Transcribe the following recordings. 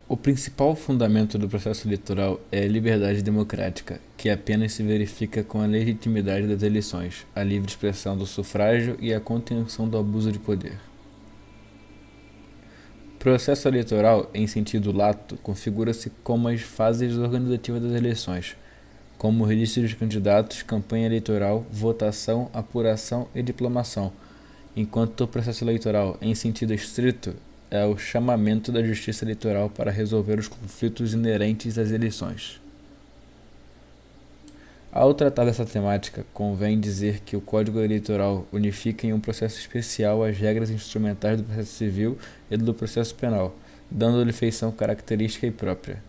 O principal fundamento do processo eleitoral é a liberdade democrática, que apenas se verifica com a legitimidade das eleições, a livre expressão do sufrágio e a contenção do abuso de poder. O processo eleitoral, em sentido lato, configura-se como as fases organizativas das eleições, como o registro dos candidatos, campanha eleitoral, votação, apuração e diplomação, enquanto o processo eleitoral, em sentido estrito, é o chamamento da justiça eleitoral para resolver os conflitos inerentes às eleições. Ao tratar dessa temática, convém dizer que o Código Eleitoral unifica em um processo especial as regras instrumentais do processo civil e do processo penal, dando-lhe feição característica e própria.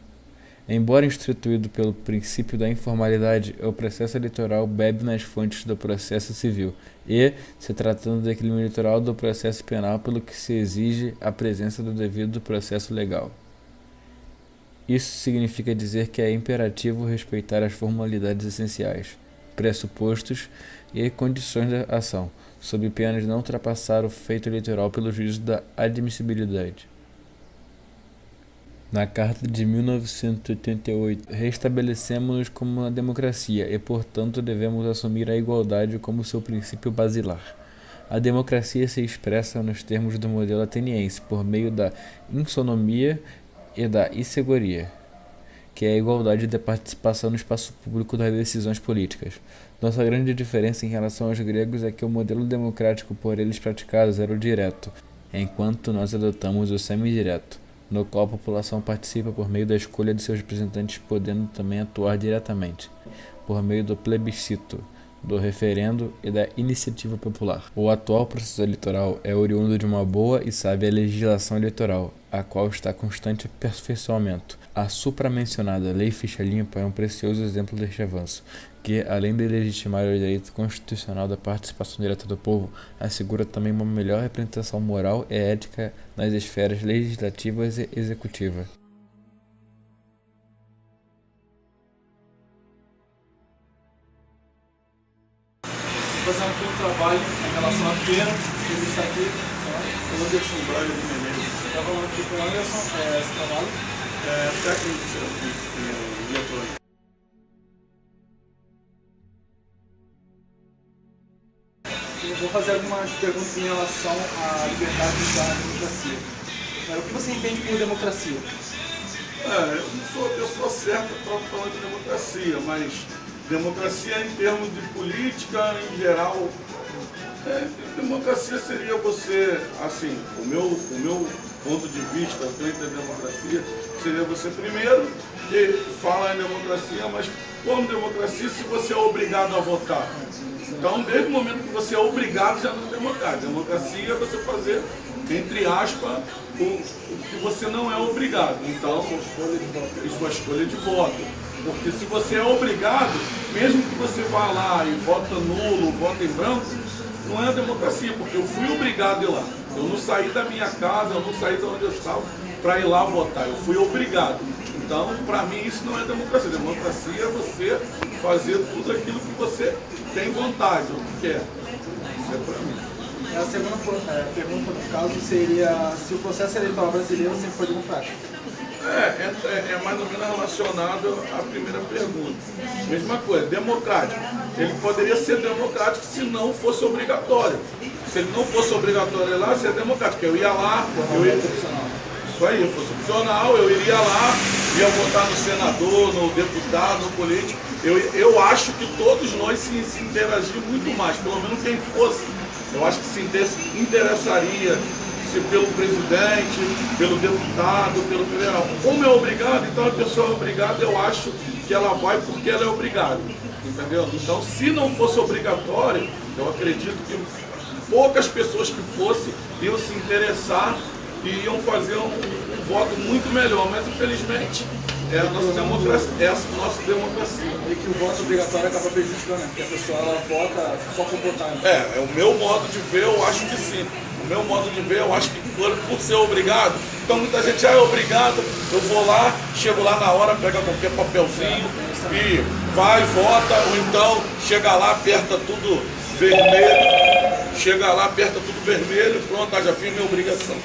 Embora instituído pelo princípio da informalidade, o processo eleitoral bebe nas fontes do processo civil e, se tratando do equilíbrio eleitoral do processo penal, pelo que se exige a presença do devido processo legal. Isso significa dizer que é imperativo respeitar as formalidades essenciais, pressupostos e condições da ação, sob pena de não ultrapassar o feito eleitoral pelo juízo da admissibilidade. Na Carta de 1988, restabelecemos-nos como uma democracia e, portanto, devemos assumir a igualdade como seu princípio basilar. A democracia se expressa nos termos do modelo ateniense por meio da isonomia e da isegoria, que é a igualdade de participação no espaço público das decisões políticas. Nossa grande diferença em relação aos gregos é que o modelo democrático por eles praticado era o direto, enquanto nós adotamos o semidireto, no qual a população participa por meio da escolha de seus representantes, podendo também atuar diretamente, por meio do plebiscito, do referendo e da iniciativa popular. O atual processo eleitoral é oriundo de uma boa e sábia legislação eleitoral, a qual está em constante aperfeiçoamento. A supramencionada Lei Ficha Limpa é um precioso exemplo deste avanço, que, além de legitimar o direito constitucional da participação direta do povo, assegura também uma melhor representação moral e ética nas esferas legislativas e executiva. Fazendo aqui um trabalho em relação à feira, que está aqui, o Anderson Braga de Menezes. Está falando aqui com o Anderson, esse trabalho técnico de eletrônica. Eu vou fazer algumas perguntas em relação à liberdade da democracia. O que você entende por democracia? Eu não sou a pessoa certa para falar de democracia, mas democracia em termos de política em geral, democracia seria você, assim, o meu ponto de vista frente à democracia seria você primeiro que fala em democracia, mas como democracia se você é obrigado a votar. Então, desde o momento que você é obrigado, já não é democracia. Democracia é você fazer, entre aspas, o que você não é obrigado. Então, sua escolha de voto. Porque se você é obrigado, mesmo que você vá lá e vota nulo, vota em branco, não é democracia, porque eu fui obrigado a ir lá. Eu não saí da minha casa, eu não saí de onde eu estava para ir lá votar. Eu fui obrigado. Então, para mim, isso não é democracia. Democracia é você fazer tudo aquilo que você tem vontade, ou que quer. Isso é para mim. A segunda pergunta, no caso, seria se o processo eleitoral brasileiro sempre foi democrático. É mais ou menos relacionado à primeira pergunta. Mesma coisa, democrático. Ele poderia ser democrático se não fosse obrigatório. Se ele não fosse obrigatório ir lá, seria democrático. Eu ia lá, isso aí, fosse opcional, eu iria lá, ia votar no senador, no deputado, no político. Eu acho que todos nós se interagir muito mais, pelo menos quem fosse. Eu acho que se interessaria se pelo presidente, pelo deputado, pelo federal. Como é obrigado, então a pessoa é obrigada, eu acho que ela vai porque ela é obrigada. Entendeu? Então, se não fosse obrigatório, eu acredito que poucas pessoas que fossem iam se interessar e iam fazer um voto muito melhor. Mas, infelizmente, é a nossa democracia. E que o voto obrigatório acaba prejudicando, porque a pessoa ela vota só por votar. Né? O meu modo de ver, eu acho que sim. O meu modo de ver, eu acho que por ser obrigado, então muita gente é obrigado, eu vou lá, chego lá na hora, pega qualquer papelzinho e vai, vota, ou então chega lá, aperta tudo vermelho, pronto, já fiz minha obrigação.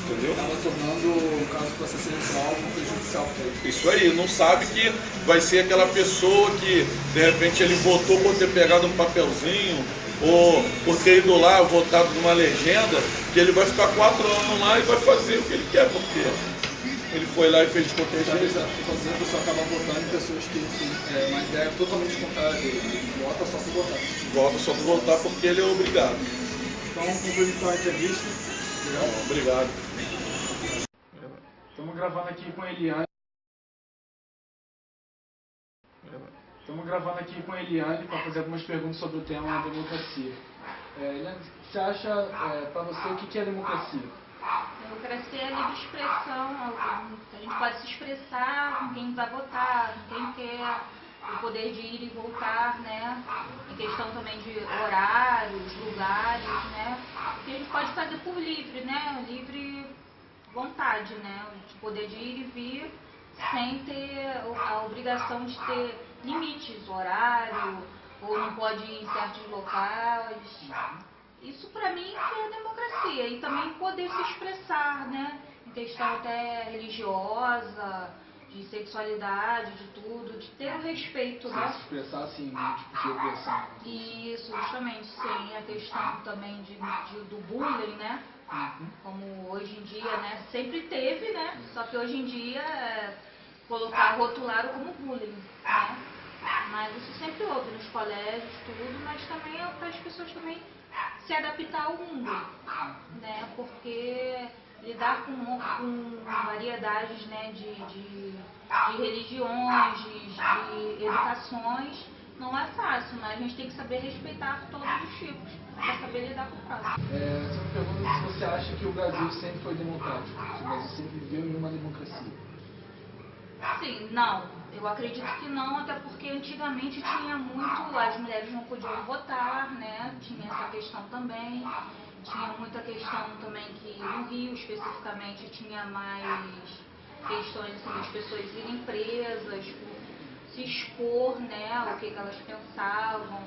Entendeu? Estava tornando o caso do processo eleitoral prejudicial para ele. Isso aí, não sabe que vai ser aquela pessoa que de repente ele votou por ter pegado um papelzinho ou por ter ido lá, votado numa legenda, que ele vai ficar 4 anos lá e vai fazer o que ele quer, porque ele foi lá e fez de qualquer jeito. Fazendo a pessoa acaba votando em pessoas que têm uma ideia totalmente contrária dele. Ele vota só por votar. Vota só por votar porque ele é obrigado. Então, concluímos então a entrevista. Obrigado. Estamos gravando aqui com a Eliane. Para fazer algumas perguntas sobre o tema democracia. Eliane, você acha, para você, o que é democracia? Democracia é livre expressão, a gente pode se expressar com quem vai votar, com quem quer, o poder de ir e voltar, né? Em questão também de horários, lugares, né? Que a gente pode fazer por livre, né? Livre vontade, né? O poder de ir e vir sem ter a obrigação de ter limites, horário, ou não pode ir em certos locais. Isso para mim que é democracia. E também poder se expressar, né? Em questão até religiosa, de sexualidade, de tudo, de ter o respeito, né? Se expressar assim, tipo de opressão. Isso, justamente, sim. A questão também do bullying, né? Como hoje em dia, né? Sempre teve, né? Só que hoje em dia rotularam como bullying, né? Mas isso sempre houve nos colégios, tudo, mas também é para as pessoas também se adaptar ao mundo, né? Porque lidar com variedades, né, de religiões, de educações, não é fácil, mas a gente tem que saber respeitar todos os tipos para saber lidar com o próximo. Você me pergunta se você acha que o Brasil sempre foi democrático, se o Brasil sempre viveu em uma democracia. Sim, não. Eu acredito que não, até porque antigamente tinha muito, as mulheres não podiam votar, né? Tinha essa questão também. Tinha muita questão também que no Rio especificamente tinha mais questões assim, das pessoas irem presas, se expor, né? O que elas pensavam.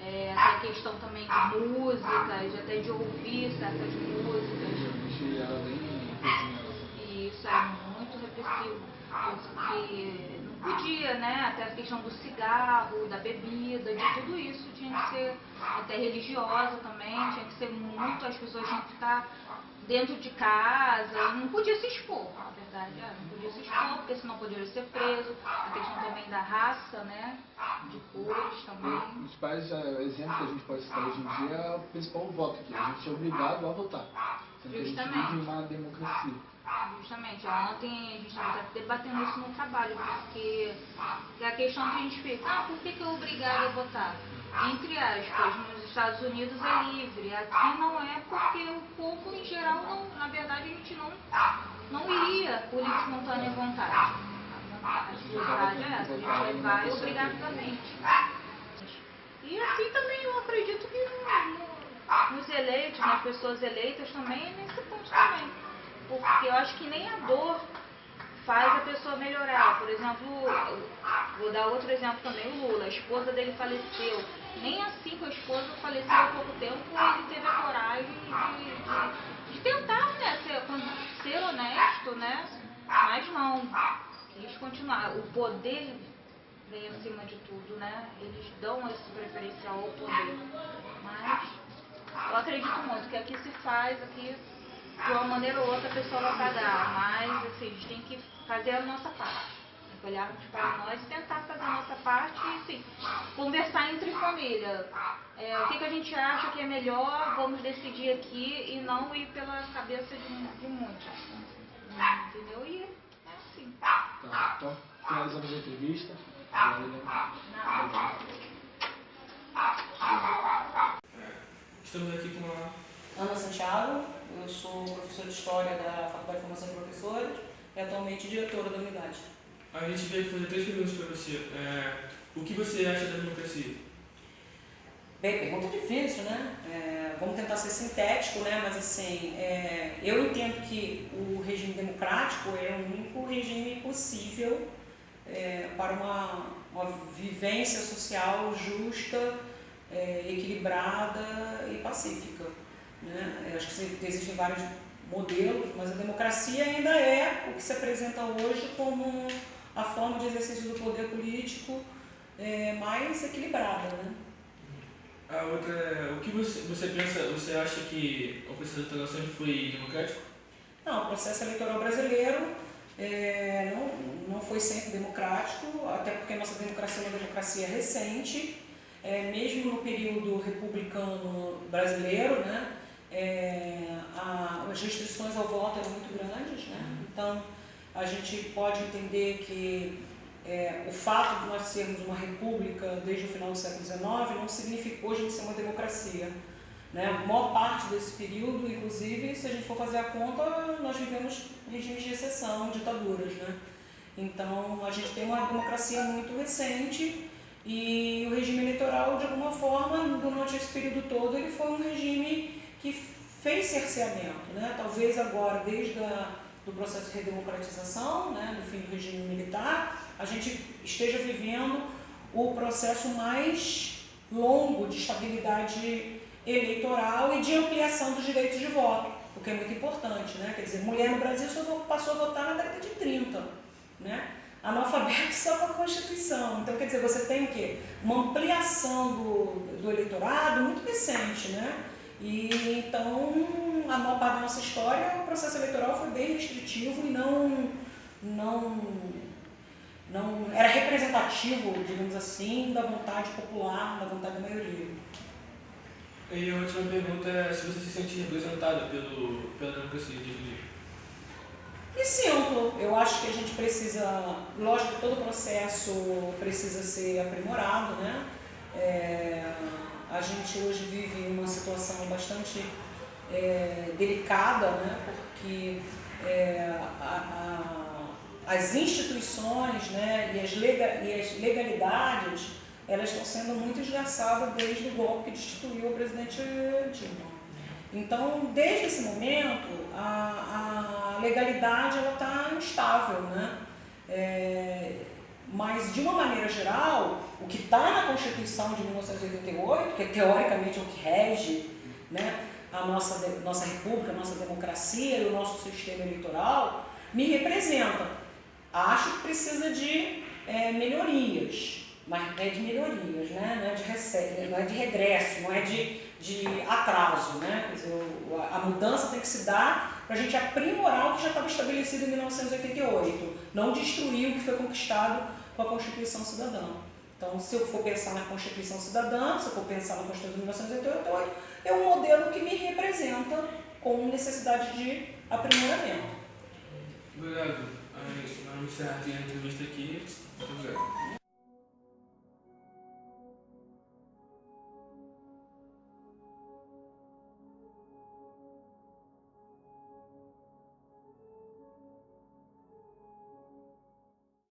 Essa questão também de músicas, até de ouvir certas músicas. E isso é muito repressivo. Porque não podia, né? Até a questão do cigarro, da bebida, de tudo isso tinha que ser até religiosa também, tinha que ser muito, as pessoas tinham que estar dentro de casa, não podia se expor, na verdade, não podia se expor, porque senão podia ser preso, a questão também da raça, né? De cores também. Os principais exemplos que a gente pode citar hoje em dia é o principal voto, que a gente é obrigado a votar. Sendo que a gente vive em uma democracia. Justamente, ontem a gente estava debatendo isso no trabalho, porque é a questão que a gente fica, por que eu obrigado a votar? Entre aspas, nos Estados Unidos é livre, aqui não é porque o povo em geral, não, na verdade, a gente não iria por livre espontânea vontade. A vontade é essa, a gente vai obrigadamente. E aqui também eu acredito que nos eleitos, nas pessoas eleitas também, é nesse ponto também. Porque eu acho que nem a dor faz a pessoa melhorar. Por exemplo, vou dar outro exemplo também, o Lula, a esposa dele faleceu. Nem assim que a esposa faleceu há pouco tempo, ele teve a coragem de tentar, né, ser honesto, né? Mas não, eles continuaram. O poder vem acima de tudo, né? Eles dão esse preferencial ao poder. Mas eu acredito muito que aqui se faz, aqui de uma maneira ou outra a pessoa vai pagar, mas assim, a gente tem que fazer a nossa parte. Tem que olhar para nós e tentar fazer a nossa parte e assim, conversar entre família. O que a gente acha que é melhor, vamos decidir aqui e não ir pela cabeça de muitos. Entendeu? E é assim. Tá, então finalizamos a entrevista. Estamos aqui com a Ana Santiago, eu sou professora de História da Faculdade de Formação de Professores e atualmente diretora da unidade. A gente veio fazer 3 perguntas para você. O que você acha da democracia? Bem, pergunta difícil, né? Vamos tentar ser sintético, né? Mas assim, eu entendo que o regime democrático é o único regime possível para uma vivência social justa, equilibrada e pacífica. Né? Eu acho que existem modelos, mas a democracia ainda é o que se apresenta hoje como a forma de exercício do poder político mais equilibrada, né? A outra é, o que você pensa, você acha que o processo de transição foi democrático? Não, o processo eleitoral brasileiro não foi sempre democrático, até porque a nossa democracia é uma democracia recente, mesmo no período republicano brasileiro, né, as restrições ao voto eram muito grandes, né? Então a gente pode entender que o fato de nós sermos uma república desde o final do século XIX não significou a gente ser uma democracia. Né? A maior parte desse período, inclusive, se a gente for fazer a conta, nós vivemos regimes de exceção, ditaduras. Né? Então, a gente tem uma democracia muito recente e o regime eleitoral, de alguma forma, durante esse período todo, ele foi um regime que fez cerceamento. Né? Talvez agora, desde do processo de redemocratização, né, do fim do regime militar, a gente esteja vivendo o processo mais longo de estabilidade eleitoral e de ampliação dos direitos de voto, o que é muito importante, né? Quer dizer, mulher no Brasil só passou a votar na década de 30, né? Analfabeto só com a Constituição. Então, quer dizer, você tem o quê? Uma ampliação do eleitorado muito recente, né? E então, a maior parte da nossa história, o processo eleitoral foi bem restritivo e não era representativo, digamos assim, da vontade popular, da vontade da maioria. E a última pergunta é se você se sente representado pela democracia de hoje. Me sinto. Eu acho que a gente precisa, lógico que todo processo precisa ser aprimorado, né? A gente hoje vive uma situação bastante delicada, né? Porque as instituições, né, e as legalidades, elas estão sendo muito esgarçadas desde o golpe que destituiu o presidente Dilma. Então, desde esse momento, a legalidade está instável, né? Mas, de uma maneira geral, o que está na Constituição de 1988, que teoricamente é o que rege, né, a nossa república, a nossa democracia e o nosso sistema eleitoral, me representa. Acho que precisa de melhorias, mas é de melhorias, né? Não é de regresso, não é de atraso. Né? Quer dizer, a mudança tem que se dar para a gente aprimorar o que já estava estabelecido em 1988, não destruir o que foi conquistado com a Constituição Cidadã. Então, se eu for pensar na Constituição Cidadã, se eu for pensar na Constituição de 1988, é um modelo que me representa com necessidade de aprimoramento. Obrigado. Vamos encerrar a entrevista aqui. Muito obrigado.